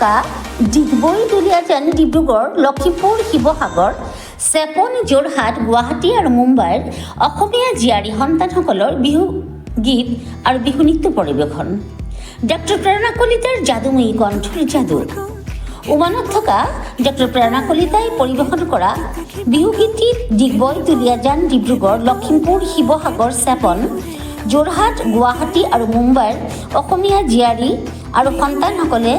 থকা ডিগবৈ দুলীয়াজান ডিব্ৰুগড় লখিমপুৰ শিৱসাগৰ চেপন যোৰহাট গুৱাহাটী আৰু মুম্বাইৰ অসমীয়া জীয়াৰী সন্তানসকলৰ বিহু গীত আৰু বিহু নৃত্য পৰিৱেশন। ডক্টৰ প্ৰেৰণা কলিতাৰ যাদুময়ী কণ্ঠৰ যাদু। উমানত থকা ডক্টৰ প্ৰেৰণা কলিতাই পৰিৱেশন কৰা বিহুগীতটিত ডিগবৈ দুলীয়াজান ডিব্ৰুগড় লখিমপুৰ শিৱসাগৰ চেপন যোৰহাট গুৱাহাটী আৰু মুম্বাইৰ অসমীয়া জীয়াৰী আৰু সন্তানসকলে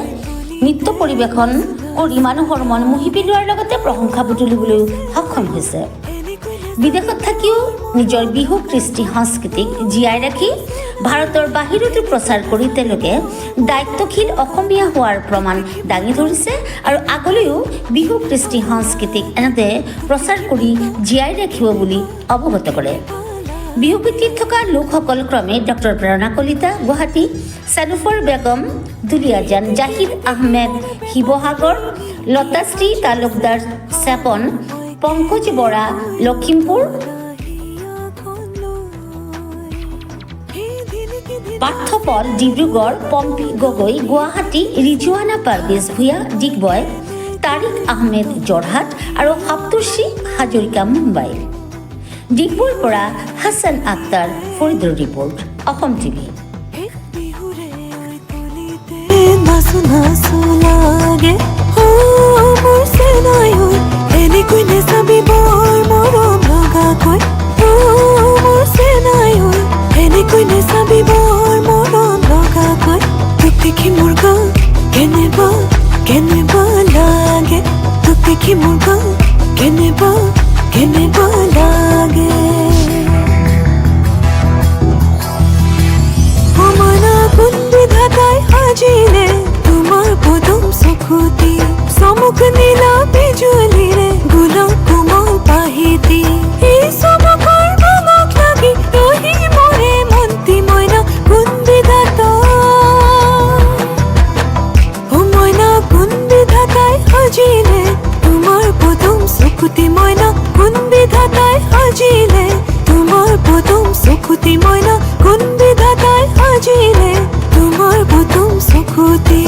নৃত্য পৰিৱেশন কৰি মানুহৰ মন মুহি পেলোৱাৰ লগতে প্ৰশংসা বুটলিবলৈ সক্ষম হৈছে। বিদেশত থাকিও নিজৰ বিহু কৃষ্টি সংস্কৃতিক জীয়াই ৰাখি ভাৰতৰ বাহিৰতো প্ৰচাৰ কৰি তেওঁলোকে দায়িত্বশীল অসমীয়া হোৱাৰ প্ৰমাণ দাঙি ধৰিছে আৰু আগলৈও বিহু কৃষ্টি সংস্কৃতিক এনেদৰে প্ৰচাৰ কৰি জীয়াই ৰাখিব বুলি অৱগত কৰে। বিহুগীতিত থকা লোকসকল ক্ৰমে ডক্টৰ প্ৰেৰণা কলিতা গুৱাহাটী, চানুফৰ বেগম দুলীয়াজান, জাহিদ আহমেদ শিৱসাগৰ, লতাশ্ৰী তালুকদাৰ চেপন, পংকজ বৰা লখিমপুৰ, পাৰ্থপল ডিব্ৰুগড়, পম্পী গগৈ গুৱাহাটী, ৰিজৱানা পাৰভেজ ভূঞা ডিগবৈ, তাৰিক আহমেদ যোৰহাট আৰু সপ্তৰ্ষি হাজৰিকা মুম্বাই। ডিগবৈৰ পৰা হাছান আক্তাৰ ফৰিদৰ ৰিপৰ্ট, অসম টিভি। চমক নীলা বিজুলীৰে গোলাপ কোমল পাহিতি এই চমকৰ মনক লাগি ৰহি মৰে মন্তি মইনা কোন বিধাতা ও মইনা কোন বিধাতাই সাজিলে তোমাৰ পদুম চকুতি মইনা কোন বিধাতাই সাজিলে তোমাৰ পদুম চকুতি মইনা কোন বিধাতাই সাজিলে তোমাৰ পদুম চকুতি।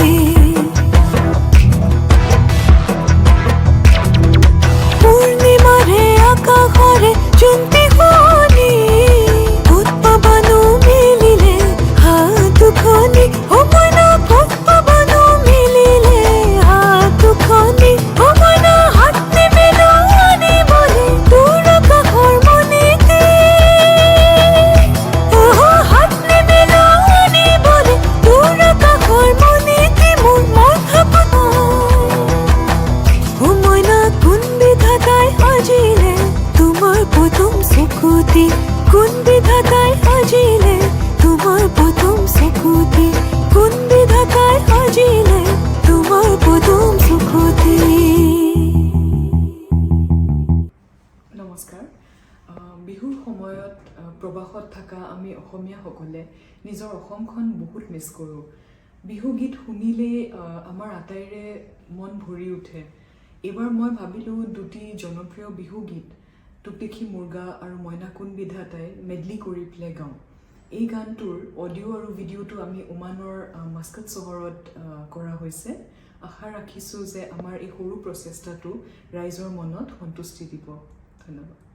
কোন বিধাতাই সাজিলে তোমাৰ পদুম চকুতি কোন বিধাতাই সাজিলে তোমাৰ পদুম চকুতি। নমস্কাৰ। বিহুৰ সময়ত প্ৰবাসত থকা আমি অসমীয়াসকলে নিজৰ অসমখন বহুত মিছ কৰোঁ। বিহুগীত শুনিলেই আমাৰ আটাইৰে মন ভৰি উঠে। এইবাৰ মই ভাবিলোঁ দুটি জনপ্ৰিয় বিহুগীত তোক দেখি মুৰ্গা আৰু মইনা কোন বিধাতাই মেডলি কৰি পেলাই গাওঁ। এই গানটোৰ অডিঅ' আৰু ভিডিঅ'টো আমি ওমানৰ মাস্কাট চহৰত কৰা হৈছে। আশা ৰাখিছোঁ যে আমাৰ এই সৰু প্ৰচেষ্টাটো ৰাইজৰ মনত সন্তুষ্টি দিব। ধন্যবাদ।